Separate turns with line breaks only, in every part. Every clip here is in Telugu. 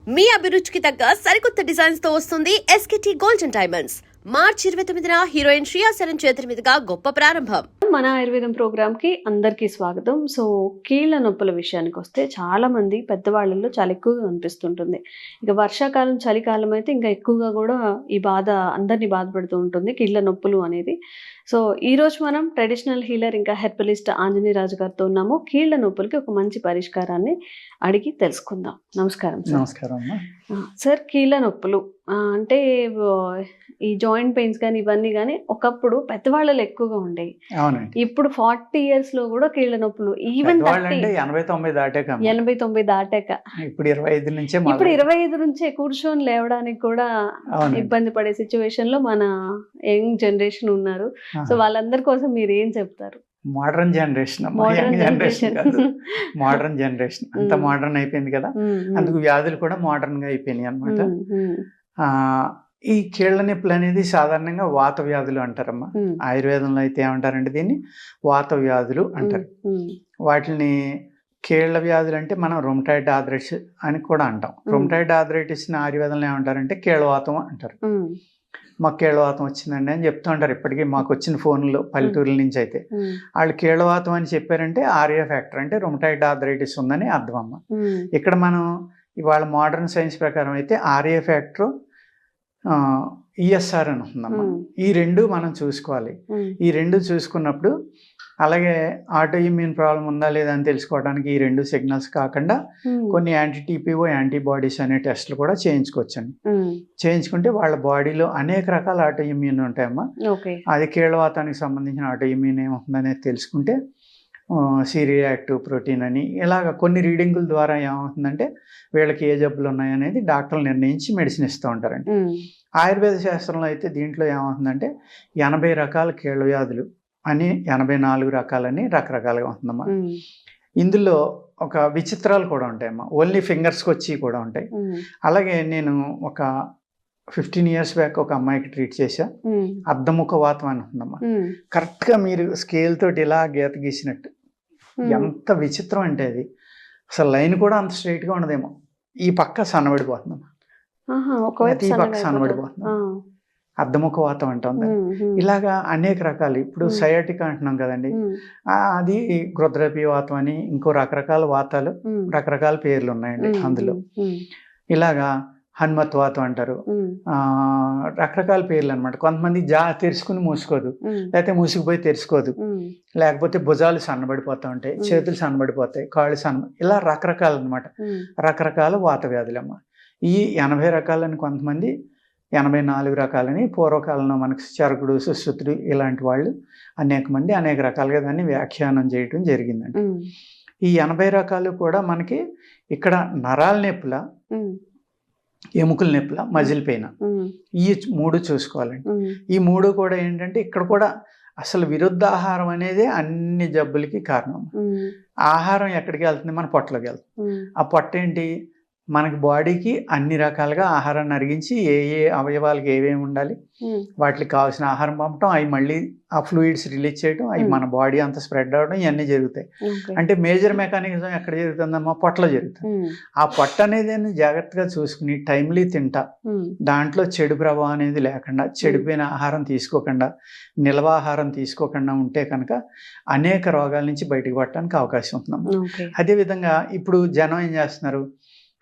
మీ అభిరుచికి తగ్గ సరికొత్త డిజైన్స్ తో వస్తుంది ఎస్కేటీ గోల్డెన్ డైమండ్స్. మార్చి 29న హీరోయిన్ శ్రియా సరన్ చేతుల మీదుగా గొప్ప ప్రారంభం.
మన ఆయుర్వేదం ప్రోగ్రామ్ కి అందరికీ స్వాగతం. సో కీళ్ళ నొప్పుల విషయానికి వస్తే చాలా మంది పెద్దవాళ్ళలో చాలా ఎక్కువగా అనిపిస్తుంటుంది. ఇక వర్షాకాలం చలికాలం అయితే ఇంకా ఎక్కువగా కూడా ఈ బాధ అందరినీ బాధపడుతూ ఉంటుంది, కీళ్ళ నొప్పులు అనేది. సో ఈ రోజు మనం ట్రెడిషనల్ హీలర్ ఇంకా హెర్బలిస్ట్ ఆంజనేయ రాజు గారితో ఉన్నాము. కీళ్ళ నొప్పులకి ఒక మంచి పరిష్కారాన్ని అడిగి తెలుసుకుందాం. నమస్కారం సార్.
నమస్కారం అమ్మా.
సార్, కీళ్ళ నొప్పులు అంటే ఈ జాయింట్ పెయిన్స్ కానీ ఇవన్నీ కానీ ఒకప్పుడు పెద్దవాళ్ళలో ఎక్కువగా ఉండేవి.
అవునండి.
ఇప్పుడు 40 years లో కూడా కీళ్ళ నొప్పులు, ఈవెన్
80-90 దాటాక
80-90 దాటాక
ఇప్పుడు 25 నుంచే
ఇప్పుడు 25 నుంచే కూర్చొని లేవడానికి కూడా ఇబ్బంది పడే సిచ్యువేషన్ లో మన యంగ్ జనరేషన్ ఉన్నారు. సో వాళ్ళందరి కోసం మీరు ఏం చెప్తారు?
మోడర్న్ జనరేషన్ మోడర్న్ జనరేషన్ అంత మోడర్న్ అయిపోయింది కదా, అందుకు వ్యాధులు కూడా మోడర్న్ గా అయిపోయినాయి అనమాట. ఈ కీళ్ళ నొప్పులు అనేది సాధారణంగా వాత వ్యాధులు అంటారమ్మా. ఆయుర్వేదంలో అయితే ఏమంటారంటే దీన్ని వాత వ్యాధులు అంటారు. వాటిని కీళ్ళ వ్యాధులు అంటే మనం రొమటాయిడ్ ఆర్థరైటిస్ అని కూడా అంటాం. రొమటాయిడ్ ఆర్థరైటిస్ ని ఆయుర్వేదంలో ఏమంటారంటే కీళ్ళవాతం అంటారు. మాకు కీళ్ళవాతం వచ్చిందండి అని చెప్తూ ఉంటారు. ఇప్పటికీ మాకు వచ్చిన ఫోన్లో పల్లెటూరుల నుంచి అయితే వాళ్ళు కీళ్ళవాతం అని చెప్పారంటే ఆర్ఏ ఫ్యాక్టర్ అంటే రొమటాయిడ్ ఆర్థరైటిస్ ఉందని అర్థం అమ్మ. ఇక్కడ మనం ఇవాళ మోడర్న్ సైన్స్ ప్రకారం అయితే ఆర్ఏ ఫ్యాక్టర్ ఈఎస్ఆర్ అని ఉందమ్మా. ఈ రెండు మనం చూసుకోవాలి. ఈ రెండు చూసుకున్నప్పుడు అలాగే ఆటో ఇమ్యూన్ ప్రాబ్లం ఉందా లేదా అని తెలుసుకోవడానికి ఈ రెండు సిగ్నల్స్ కాకుండా కొన్ని యాంటీటీపీఓ యాంటీబాడీస్ అనే టెస్టులు కూడా చేయించుకోవచ్చండి. చేయించుకుంటే వాళ్ళ బాడీలో అనేక రకాల ఆటో ఇమ్యూన్ ఉంటాయమ్మా. అది కీళ్ళవాతానికి సంబంధించిన ఆటో ఇమ్యూన్ ఏమవుతుందనేది తెలుసుకుంటే సిరియాక్టివ్ ప్రోటీన్ అని ఇలాగ కొన్ని రీడింగుల ద్వారా ఏమవుతుందంటే వీళ్ళకి ఏ జబ్బులు ఉన్నాయనేది డాక్టర్లు నిర్ణయించి మెడిసిన్ ఇస్తూ ఉంటారండి. ఆయుర్వేద శాస్త్రంలో అయితే దీంట్లో ఏమవుతుందంటే 80 రకాల కీళ్ళ వ్యాధులు అని 84 రకాలని రకరకాలుగా ఉంటుందమ్మా. ఇందులో ఒక విచిత్రాలు కూడా ఉంటాయమ్మా. ఓన్లీ ఫింగర్స్కి వచ్చి కూడా ఉంటాయి. అలాగే నేను ఒక 15 years బ్యాక్ ఒక అమ్మాయికి ట్రీట్ చేశా. అర్ధముఖ వాతం అని ఉందమ్మా. కరెక్ట్గా మీరు స్కేల్ తోటి ఇలా గీత గీసినట్టు, ఎంత విచిత్రం అంటే అది అసలు లైన్ కూడా అంత స్ట్రైట్గా ఉండదేమో. ఈ పక్క సన్నబడిపోతుందమ్మా, ఈ పక్క సన్నబడిపోతుంది. అర్ధముఖ వాతం అంటాం. ఇలాగా అనేక రకాలు. ఇప్పుడు సయాటిక్ అంటున్నాం కదండి, అది గృద్రపీ వాతం అని ఇంకో రకరకాల వాతాలు, రకరకాల పేర్లు ఉన్నాయండి అందులో. ఇలాగా హనుమత్ వాతం అంటారు, రకరకాల పేర్లు అనమాట. కొంతమంది తెరుచుకుని మూసుకోదు, లేకపోతే మూసుకుపోయి తెరుచుకోదు, లేకపోతే భుజాలు సన్నబడిపోతూ ఉంటాయి, చేతులు సన్నబడిపోతాయి, కాళ్ళు ఇలా రకరకాలు అనమాట. రకరకాల వాత వ్యాధులమ్మ. ఈ 80 రకాలని కొంతమంది 84 రకాలని పూర్వకాలంలో మనకు చరకుడు సుశ్రుతుడు ఇలాంటి వాళ్ళు అనేక మంది అనేక రకాలుగా దాన్ని వ్యాఖ్యానం చేయటం జరిగిందండి. ఈ 80 రకాలు కూడా మనకి ఇక్కడ నరాల నొప్పుల, ఎముకల నొప్పుల, మజిల్ పెయిన్, ఈ 3 చూసుకోవాలండి. ఈ 3 కూడా ఏంటంటే ఇక్కడ కూడా అసలు విరుద్ధ ఆహారం అనేది అన్ని జబ్బులకి కారణం. ఆహారం ఎక్కడికి వెళ్తుంది? మన పొట్టలోకి వెళ్తుంది. ఆ పొట్ట ఏంటి? మనకి బాడీకి అన్ని రకాలుగా ఆహారాన్ని అరిగించి ఏ ఏ అవయవాలకి ఏమేమి ఉండాలి వాటికి కావాల్సిన ఆహారం పంపటం, అవి మళ్ళీ ఆ ఫ్లూయిడ్స్ రిలీజ్ చేయడం, అవి మన బాడీ అంతా స్ప్రెడ్ అవ్వడం, ఇవన్నీ జరుగుతాయి. అంటే మేజర్ మెకానిజం ఎక్కడ జరుగుతుందమ్మా? పొట్టలో జరుగుతుంది. ఆ పొట్ట అనేది జాగ్రత్తగా చూసుకుని టైమ్లీ తింటా, దాంట్లో చెడు ప్రభావం అనేది లేకుండా, చెడిపోయిన ఆహారం తీసుకోకుండా, నిల్వ ఆహారం తీసుకోకుండా ఉంటే కనుక అనేక రోగాల నుంచి బయటకు పడటానికి అవకాశం ఉంటుందమ్మా. అదేవిధంగా ఇప్పుడు జనం ఏం చేస్తున్నారు?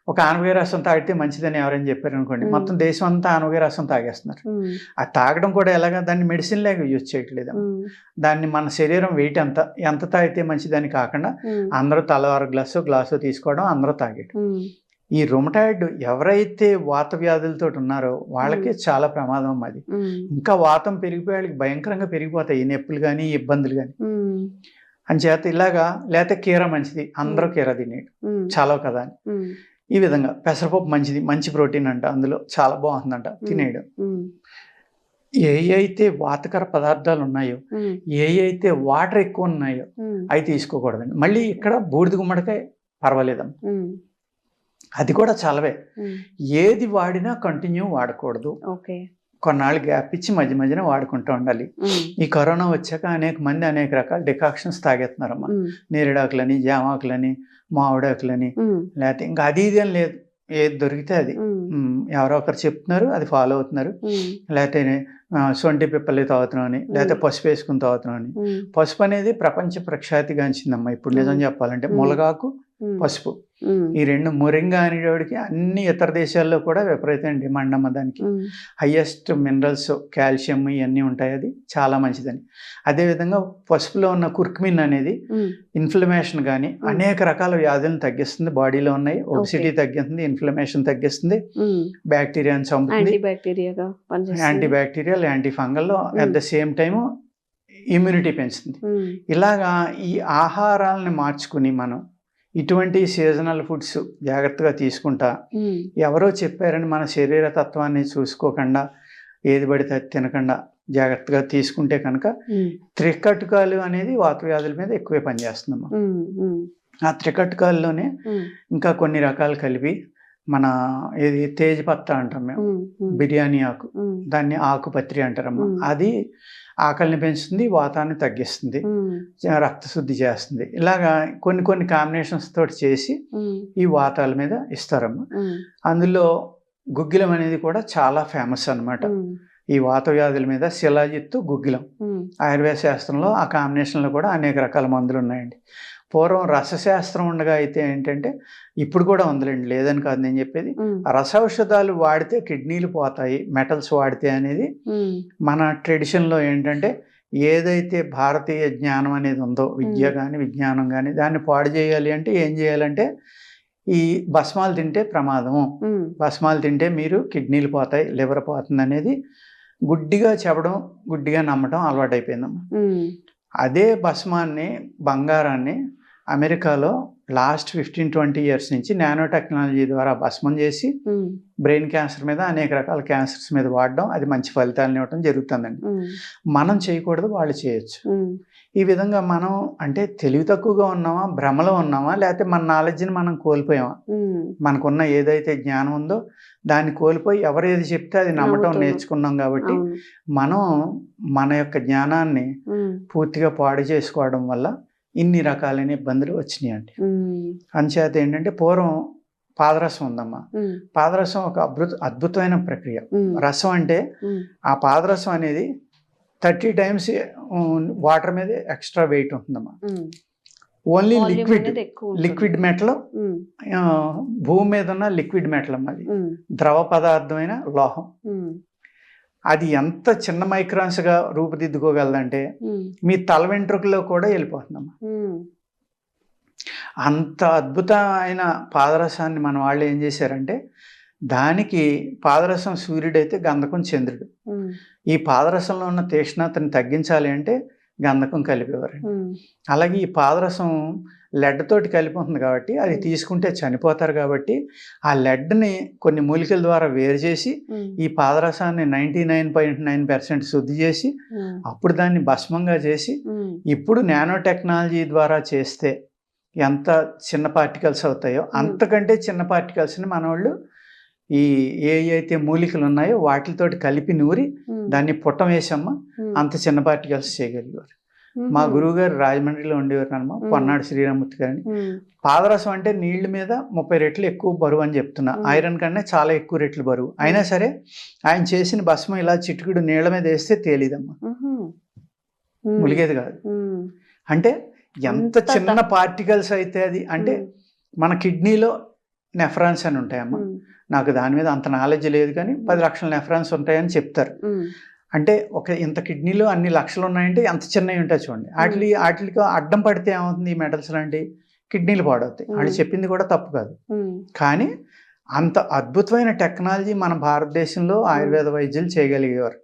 ఒక ఆనపకాయ రసం తాగితే మంచిదని ఎవరైనా చెప్పారు అనుకోండి, మొత్తం దేశం అంతా ఆనపకాయ రసం తాగేస్తున్నారు. అది తాగడం కూడా ఎలాగా? దాన్ని మెడిసిన్ లాగా యూజ్ చేయట్లేదు. దాన్ని మన శరీరం వెయిట్ ఎంత తాగితే మంచిదని కాకుండా అందరూ తల 1 గ్లాసు తీసుకోవడం, అందరూ తాగేయడం. ఈ రొమటాయిడ్ ఎవరైతే వాత వ్యాధులతో ఉన్నారో వాళ్ళకి చాలా ప్రమాదం అది. ఇంకా వాతం పెరిగిపోయి వాళ్ళకి భయంకరంగా పెరిగిపోతాయి ఈ నొప్పులు కానీ ఇబ్బందులు కానీ. అంచేత ఇలాగా లేకపోతే కీర మంచిది, అందరూ కీర తినేయడం చాలా కదా అని. ఈ విధంగా పెసరపప్పు మంచిది, మంచి ప్రోటీన్ అంట, అందులో చాలా బాగుంటుందంట, తినేయడం. ఏ అయితే వాతకర పదార్థాలు ఉన్నాయో, ఏ అయితే వాటర్ ఎక్కువ ఉన్నాయో అవి తీసుకోకూడదండి. మళ్ళీ ఇక్కడ బూడిద గుమ్మడికాయ పర్వాలేదమ్మా, అది కూడా చాలవే. ఏది వాడినా కంటిన్యూ వాడకూడదు. కొన్నాళ్ళు గ్యాప్ ఇచ్చి మధ్య మధ్యన వాడుకుంటూ ఉండాలి. ఈ కరోనా వచ్చాక అనేక మంది అనేక రకాల డికాక్షన్స్ తాగేస్తున్నారమ్మా. నేరేడాకులని, జామాకులని, మామిడాకులని, లేకపోతే ఇంకా అది ఇది అని లేదు. ఏది దొరికితే అది ఎవరో ఒకరు చెప్తున్నారు, అది ఫాలో అవుతున్నారు. లేకపోతే సొంటి పిప్పలి తాగుతున్నాం అని, లేకపోతే పసుపు వేసుకుని తాగుతున్నాం అని. పసుపు అనేది ప్రపంచ ప్రఖ్యాతిగాంచిందమ్మా ఇప్పుడు నిజం చెప్పాలంటే. ములగాకు, పసుపు, ఈ రెండు. మొరింగా అనేవాడికి అన్ని ఇతర దేశాల్లో కూడా విపరీతమైన డిమాండ్ అమ్మ దానికి. హయ్యెస్ట్ మినరల్స్, కాల్షియం ఇవన్నీ ఉంటాయి, అది చాలా మంచిదని. అదేవిధంగా పసుపులో ఉన్న కుర్కుమిన్ అనేది ఇన్ఫ్లమేషన్ కానీ అనేక రకాల వ్యాధులను తగ్గిస్తుంది. బాడీలో ఉన్నాయి ఒబిసిటీ తగ్గిస్తుంది, ఇన్ఫ్లమేషన్ తగ్గిస్తుంది, బ్యాక్టీరియాని చంపుతుంది, anti bacterial, anti fungal, at the same time immunity పెంచుతుంది. ఇలాగా ఈ ఆహారాలను మార్చుకుని మనం ఇటువంటి సీజనల్ ఫుడ్స్ జాగ్రత్తగా తీసుకుంటా, ఎవరో చెప్పారని మన శరీర తత్వాన్ని చూసుకోకుండా ఏది పడితే తినకుండా జాగ్రత్తగా తీసుకుంటే కనుక త్రికటుకాలు అనేది వాత వ్యాధుల మీద ఎక్కువే పనిచేస్తుందమ్మా. ఆ త్రికటుకాల్లోనే ఇంకా కొన్ని రకాలు కలిపి మన ఏది తేజ్పత్తా అంటాం మేము, బిర్యానీ ఆకు, దాన్ని ఆకుపత్రి అంటారమ్మా. అది ఆకలిని పెంచుతుంది, వాతాన్ని తగ్గిస్తుంది, రక్తశుద్ధి చేస్తుంది. ఇలాగా కొన్ని కొన్ని కాంబినేషన్స్ తోటి చేసి ఈ వాతాల మీద ఇస్తారమ్మా. అందులో గుగ్గిలం అనేది కూడా చాలా ఫేమస్ అన్నమాట. ఈ వాత వ్యాధుల మీద శిలాజిత్తు, గుగ్గిలం, ఆయుర్వేద శాస్త్రంలో ఆ కాంబినేషన్లో కూడా అనేక రకాల మందులు ఉన్నాయండి. పూర్వం రసశాస్త్రం ఉండగా అయితే ఏంటంటే, ఇప్పుడు కూడా ఉందిలేండి, లేదని కాదు నేను చెప్పేది, రసౌషధాలు వాడితే కిడ్నీలు పోతాయి, మెటల్స్ వాడితే అనేది మన ట్రెడిషన్లో ఏంటంటే, ఏదైతే భారతీయ జ్ఞానం అనేది ఉందో, విద్య కానీ విజ్ఞానం కానీ, దాన్ని పాడు చేయాలి అంటే ఏం చేయాలంటే ఈ భస్మాలు తింటే ప్రమాదము, భస్మాలు తింటే మీరు కిడ్నీలు పోతాయి, లివర్ పోతుంది అనేది గుడ్డిగా చెప్పడం, గుడ్డిగా నమ్మడం అలవాటైపోయిందమ్మా. అదే భస్మాన్ని, బంగారాన్ని అమెరికాలో లాస్ట్ 15-20 years నుంచి నానో టెక్నాలజీ ద్వారా భస్మం చేసి బ్రెయిన్ క్యాన్సర్ మీద, అనేక రకాల క్యాన్సర్స్ మీద వాడడం, అది మంచి ఫలితాలను ఇవ్వడం జరుగుతుందండి. మనం చేయకూడదు, వాళ్ళు చేయొచ్చు. ఈ విధంగా మనం అంటే తెలివి తక్కువగా ఉన్నామా, భ్రమలో ఉన్నామా, లేకపోతే మన నాలెడ్జ్ని మనం కోల్పోయామా? మనకున్న ఏదైతే జ్ఞానం ఉందో దాన్ని కోల్పోయి ఎవరు ఏది చెప్తే అది నమ్మటం నేర్చుకున్నాం. కాబట్టి మనం మన యొక్క జ్ఞానాన్ని పూర్తిగా పాడు చేసుకోవడం వల్ల ఇన్ని రకాలైన ఇబ్బందులు వచ్చినాయి అండి. అంచేత ఏంటంటే, పూర్వం పాదరసం ఉందమ్మా. పాదరసం ఒక అద్భుతమైన ప్రక్రియ. రసం అంటే ఆ పాదరసం అనేది 30 times వాటర్ మీద ఎక్స్ట్రా వెయిట్ ఉంటుందమ్మా. ఓన్లీ లిక్విడ్ మెటల్, భూమి మీద ఉన్న లిక్విడ్ మెటల్ అమ్మ. అది ద్రవ పదార్థమైన లోహం. అది ఎంత చిన్న మైక్రాన్స్గా రూపుదిద్దుకోగలదంటే మీ తల వెంట్రుకలో కూడా వెళ్ళిపోతుందమ్మా. అంత అద్భుతమైన పాదరసాన్ని మన వాళ్ళు ఏం చేశారంటే, దానికి పాదరసం సూర్యుడైతే గంధకం చంద్రుడు. ఈ పాదరసంలో ఉన్న తీక్ష్ణతని తగ్గించాలి అంటే గంధకం కలిపేవారు. అలాగే ఈ పాదరసం లెడ్ తోటి కలిపి ఉంటుంది కాబట్టి అది తీసుకుంటే చనిపోతారు. కాబట్టి ఆ లెడ్ని కొన్ని మూలికల ద్వారా వేరు చేసి ఈ పాదరసాన్ని 99.9% శుద్ధి చేసి అప్పుడు దాన్ని భస్మంగా చేసి ఇప్పుడు నానో టెక్నాలజీ ద్వారా చేస్తే ఎంత చిన్న పార్టికల్స్ అవుతాయో అంతకంటే చిన్న పార్టికల్స్ని మన వాళ్ళు ఈ ఏ అయితే మూలికలు ఉన్నాయో వాటితోటి కలిపి నూరి దాన్ని పుట్టం వేసమ్మ అంత చిన్న పార్టికల్స్ చేయగలిగారు. మా గురువు గారు రాజమండ్రిలో ఉండేవారు అన్నమా, పొన్నాడు శ్రీరామూర్తి గారిని. పాదరసం అంటే నీళ్ల మీద 30 రెట్లు ఎక్కువ బరువు అని చెప్తున్నా, ఐరన్ కన్నా చాలా ఎక్కువ రెట్లు బరువు. అయినా సరే ఆయన చేసిన భస్మం ఇలా చిటుకుడు నీళ్ల మీద వేస్తే తేలిదమ్మా, ములిగేది కాదు. అంటే ఎంత చిన్న పార్టికల్స్ అయితే అది. అంటే మన కిడ్నీలో నెఫ్రాన్స్ అని ఉంటాయమ్మా. నాకు దాని మీద అంత నాలెడ్జ్ లేదు కానీ 10 లక్షల నెఫ్రాన్స్ ఉంటాయని చెప్తారు. అంటే ఒక ఇంత కిడ్నీలో అన్ని లక్షలు ఉన్నాయంటే ఎంత చిన్నవి ఉంటాయి చూడండి. వాటికి అడ్డం పడితే ఏమవుతుంది, ఈ మెటల్స్ లాంటి కిడ్నీలు పాడవుతాయి. వాళ్ళు చెప్పింది కూడా తప్పు కాదు, కానీ అంత అద్భుతమైన టెక్నాలజీ మన భారతదేశంలో ఆయుర్వేద వైద్యులు చేయగలిగేవారు.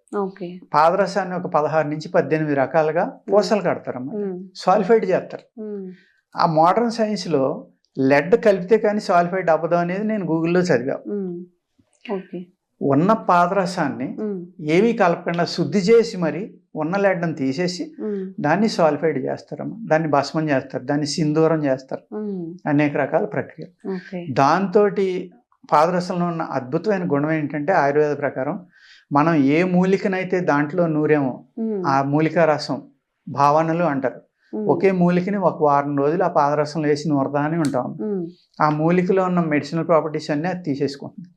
పాదరసాన్ని ఒక 16 నుంచి 18 రకాలుగా పూసలు కడతారమ్మా, సాలిఫైడ్ చేస్తారు. ఆ మోడర్న్ సైన్స్లో లెడ్ కలిపితే కానీ సాలిఫైడ్ అవ్వదు అనేది నేను గూగుల్లో చదివా. ఉన్న పాదరసాన్ని ఏమీ కలపకుండా శుద్ధి చేసి మరి ఉన్న లెడ్ని తీసేసి దాన్ని సాలిఫైడ్ చేస్తారమ్మా, దాన్ని భస్మం చేస్తారు, దాన్ని సింధూరం చేస్తారు, అనేక రకాల ప్రక్రియ. దాంతో పాదరసంలో ఉన్న అద్భుతమైన గుణం ఏంటంటే, ఆయుర్వేద ప్రకారం మనం ఏ మూలికనైతే దాంట్లో నూరేమో ఆ మూలికా రసం భావనలు అంటారు. ఒకే మూలికని ఒక వారం రోజులు ఆ పాదరసంలో వేసి నూరదాని ఉంటాం. ఆ మూలికలో ఉన్న మెడిసినల్ ప్రాపర్టీస్ అన్నీ అది తీసేసుకుంటుంది.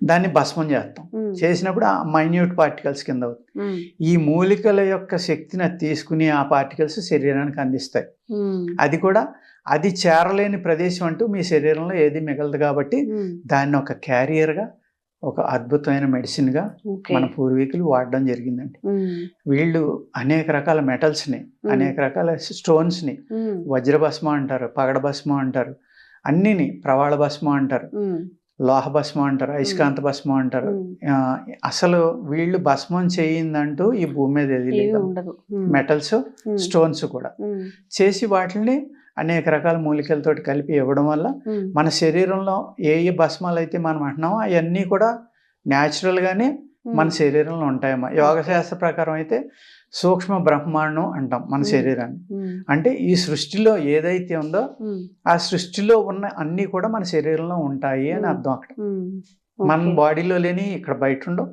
దాన్ని భస్మం చేస్తాం. చేసినప్పుడు ఆ మైన్యూట్ పార్టికల్స్ కింద అవుతుంది. ఈ మూలికల యొక్క శక్తిని అది తీసుకుని ఆ పార్టికల్స్ శరీరానికి అందిస్తాయి. అది కూడా అది చేరలేని ప్రదేశం అంటూ మీ శరీరంలో ఏది మిగలదు కాబట్టి దాన్ని ఒక క్యారియర్గా, ఒక అద్భుతమైన మెడిసిన్గా మన పూర్వీకులు వాడడం జరిగిందండి. వీళ్ళు అనేక రకాల మెటల్స్ని, అనేక రకాల స్టోన్స్ని, వజ్రభస్మం అంటారు, పగడ భస్మం అంటారు, అన్నిని ప్రవాళ భస్మం అంటారు, లోహ భస్మం అంటారు, అయస్కాంత భస్మం అంటారు. అసలు వీళ్ళు భస్మం చేయిందంటూ ఈ భూమి మీద ఏది లేదు. మెటల్స్, స్టోన్స్ కూడా చేసి వాటిని అనేక రకాల మూలికలతోటి కలిపి ఇవ్వడం వల్ల మన శరీరంలో ఏ ఏ భస్మాలు అయితే మనం అంటున్నామో అవన్నీ కూడా న్యాచురల్గానే మన శరీరంలో ఉంటాయమ్మా. యోగ శాస్త్ర ప్రకారం అయితే సూక్ష్మ బ్రహ్మాండం అంటాం మన శరీరాన్ని. అంటే ఈ సృష్టిలో ఏదైతే ఉందో ఆ సృష్టిలో ఉన్న అన్నీ కూడా మన శరీరంలో ఉంటాయి అని అర్థం. అక్కడ మన బాడీలో లేని ఇక్కడ బయట ఉండవు,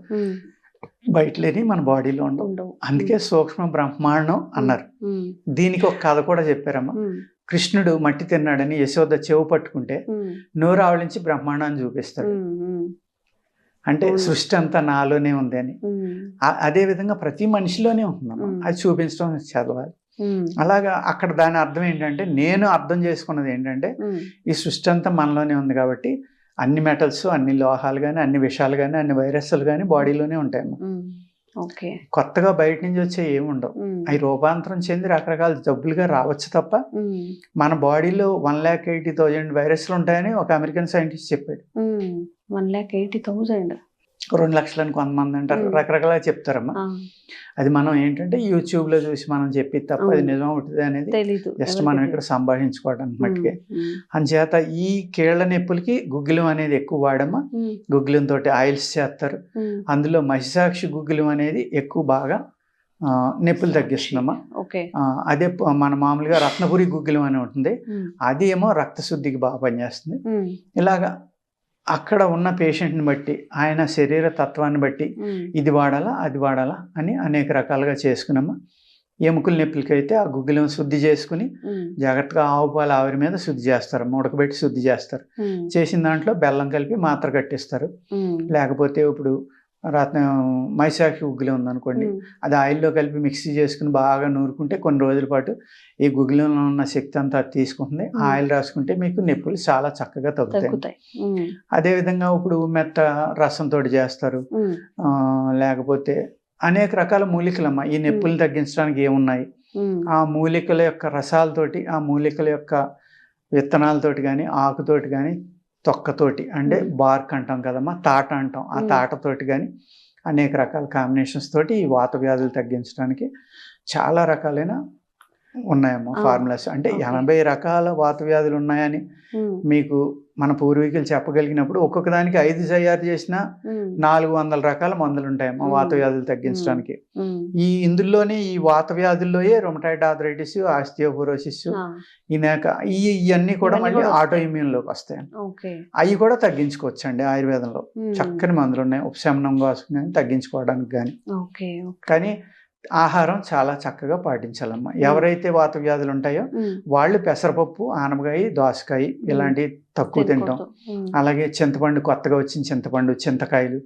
బయట లేని మన బాడీలో ఉండవు. అందుకే సూక్ష్మ బ్రహ్మాండం అన్నారు. దీనికి ఒక కథ కూడా చెప్పారమ్మా. కృష్ణుడు మట్టి తిన్నాడని యశోద చెవు పట్టుకుంటే నోరు ఆవలించి బ్రహ్మాండాన్ని చూపిస్తాడు. అంటే సృష్టి అంతా నాలోనే ఉంది అని. అదే విధంగా ప్రతి మనిషిలోనే ఉంటున్నాను, అది చూపించడం చదవాలి. అలాగా అక్కడ దాని అర్థం ఏంటంటే, నేను అర్థం చేసుకున్నది ఏంటంటే, ఈ సృష్టి అంతా మనలోనే ఉంది కాబట్టి అన్ని మెటల్స్, అన్ని లోహాలు కానీ, అన్ని విషాలు కానీ, అన్ని వైరస్లు కానీ బాడీలోనే ఉంటాయమ్మా. కొత్తగా బయట నుంచి వచ్చే ఏముండవు. అవి రూపాంతరం చెంది రకరకాల జబ్బులుగా రావచ్చు తప్ప మన బాడీలో 1,80,000 వైరస్లు ఉంటాయని ఒక అమెరికన్ సైంటిస్ట్ చెప్పాడు.
1,80,000
2 లక్షలని కొంతమంది అంటారు, రకరకాల చెప్తారమ్మా. అది మనం ఏంటంటే యూట్యూబ్లో చూసి మనం చెప్పి తప్ప అది నిజం ఉంటుంది అనేది జస్ట్ మనం ఇక్కడ సంభాషించుకోవడానికి మట్టుకే. అందుచేత ఈ కీళ్ల నొప్పులకి గుగ్గిలం అనేది ఎక్కువ వాడమ్మా. గుగ్గిలంతో ఆయిల్స్ చేస్తారు. అందులో మహిషాక్షి గుగ్గిలం అనేది ఎక్కువ బాగా నొప్పులు తగ్గిస్తుందమ్మా. అదే మన మామూలుగా రత్నపురి గుగ్గిలం అని ఉంటుంది, అది ఏమో రక్తశుద్ధికి బాగా పనిచేస్తుంది. ఇలాగా అక్కడ ఉన్న పేషెంట్ని బట్టి, ఆయన శరీర తత్వాన్ని బట్టి ఇది వాడాలా అది వాడాలా అని అనేక రకాలుగా చేసుకున్నామా. ఎముకల నొప్పులకి అయితే ఆ గుగ్గిలం శుద్ధి చేసుకుని జాగ్రత్తగా ఆవు పాలు ఆవిరి మీద శుద్ధి చేస్తారు, ఉడకబెట్టి శుద్ధి చేస్తారు. చేసిన దాంట్లో బెల్లం కలిపి మాత్ర కట్టిస్తారు. లేకపోతే ఇప్పుడు మైసాక్షి గుగ్గిలం ఉందనుకోండి, అది ఆయిల్లో కలిపి మిక్సీ చేసుకుని బాగా నూరుకుంటే కొన్ని రోజుల పాటు ఈ గుగ్గిలంలో ఉన్న శక్తి అంతా తీసుకుంటుంది. ఆయిల్ రాసుకుంటే మీకు నొప్పులు చాలా చక్కగా తగ్గుతాయి. అదేవిధంగా ఇప్పుడు మెత్త రసంతో చేస్తారు. లేకపోతే అనేక రకాల మూలికలమ్మా ఈ నొప్పులు తగ్గించడానికి ఏమున్నాయి, ఆ మూలికల యొక్క రసాలతోటి, ఆ మూలికల యొక్క విత్తనాలతోటి కానీ, ఆకుతోటి కానీ, తొక్కతోటి అంటే బార్క్ అంటాం కదమ్మా, తాట అంటాం, ఆ తాటతోటి కానీ అనేక రకాల కాంబినేషన్స్ తోటి ఈ వాత వ్యాధులు తగ్గించడానికి చాలా రకాలైన ఉన్నాయమ్మా ఫార్ములాస్. అంటే 80 రకాల వాత వ్యాధులు ఉన్నాయని మీకు మన పూర్వీకులు చెప్పగలిగినప్పుడు ఒక్కొక్క దానికి 5 తయారు చేసిన 400 రకాల మందులు ఉంటాయమ్మా వాత వ్యాధులు తగ్గించడానికి. ఇందులోనే ఈ వాత వ్యాధుల్లోయే రొమటాయిడ్ ఆర్థరైటిస్, ఆస్టియోపోరోసిస్, ఇవన్నీ కూడా మళ్ళీ ఆటో ఇమ్యూన్లోకి వస్తాయి. అవి కూడా తగ్గించుకోవచ్చు అండి ఆయుర్వేదంలో. చక్కని మందులు ఉన్నాయి ఉపశమనం కోసం కానీ, తగ్గించుకోవడానికి కానీ. కానీ ఆహారం చాలా చక్కగా పాటించాలమ్మా. ఎవరైతే వాత వ్యాధులు ఉంటాయో వాళ్ళు పెసరపప్పు, ఆనపకాయ, దోసకాయ ఇలాంటివి తక్కువ తింటాం. అలాగే చింతపండు, కొత్తగా వచ్చిన చింతపండు, చింతకాయలు,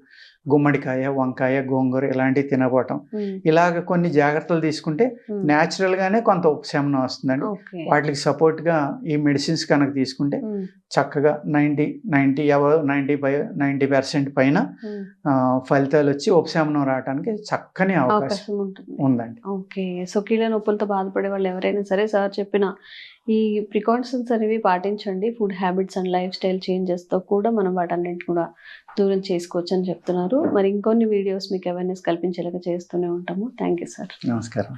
గుమ్మడికాయ, వంకాయ, గోంగూర ఇలాంటివి తినబోవటం, ఇలాగ కొన్ని జాగ్రత్తలు తీసుకుంటే న్యాచురల్ గానే కొంత ఉపశమనం వస్తుందండి. వాటికి సపోర్ట్ గా ఈ మెడిసిన్స్ కనుక తీసుకుంటే చక్కగా 90% పైన ఫలితాలు వచ్చి ఉపశమనం రావడానికి చక్కని అవకాశం ఉందండి.
ఓకే, సో కీళ్ళ నొప్పులతో బాధపడే వాళ్ళు ఎవరైనా సరే సార్ చెప్పిన ఈ ప్రికాషన్స్ అనేవి పాటించండి. Food habits and lifestyle చేంజెస్తో కూడా మనం వాటన్నింటిని కూడా దూరం చేసుకోవచ్చు అని చెప్తున్నారు. మరి ఇంకొన్ని వీడియోస్ మీకు అవేర్నెస్ కల్పించేలాగా చేస్తూనే ఉంటాము. Thank you sir.
నమస్కారం.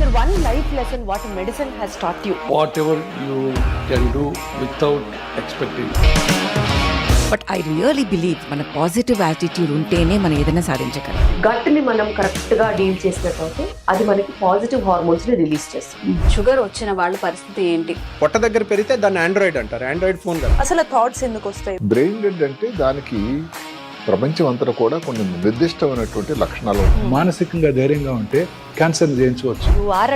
Sir, one life lesson what medicine has taught you.
Whatever you can do without expecting.
But I really believe మన పాజిటివ్ యాటిట్యూడ్ ఉంటేనే మనం ఏదైనా సాధించగలం.
గట్ని మనం కరెక్ట్గా డీల్ చేసినట్లయితే అది మనకి పాజిటివ్ హార్మోన్స్ని రిలీజ్ చేస్తుంది.
షుగర్ వచ్చిన వాళ్ళ పరిస్థితి ఏంటి?
పొట్ట దగ్గర పెరిగితే దాన్ని ఆండ్రాయిడ్ అంటారు, ఆండ్రాయిడ్ ఫోన్ కదా.
అసలు థాట్స్ ఎందుకు వస్తాయి?
బ్రెయిన్ డెడ్ అంటే దానికి
ప్రపంచం అంతా కూడా కొన్ని నిర్దిష్టమైనటువంటి లక్షణాలు ఉంటాయి.
మానసికంగా ధైర్యంగా ఉంటే క్యాన్సర్ జయించవచ్చు.
You are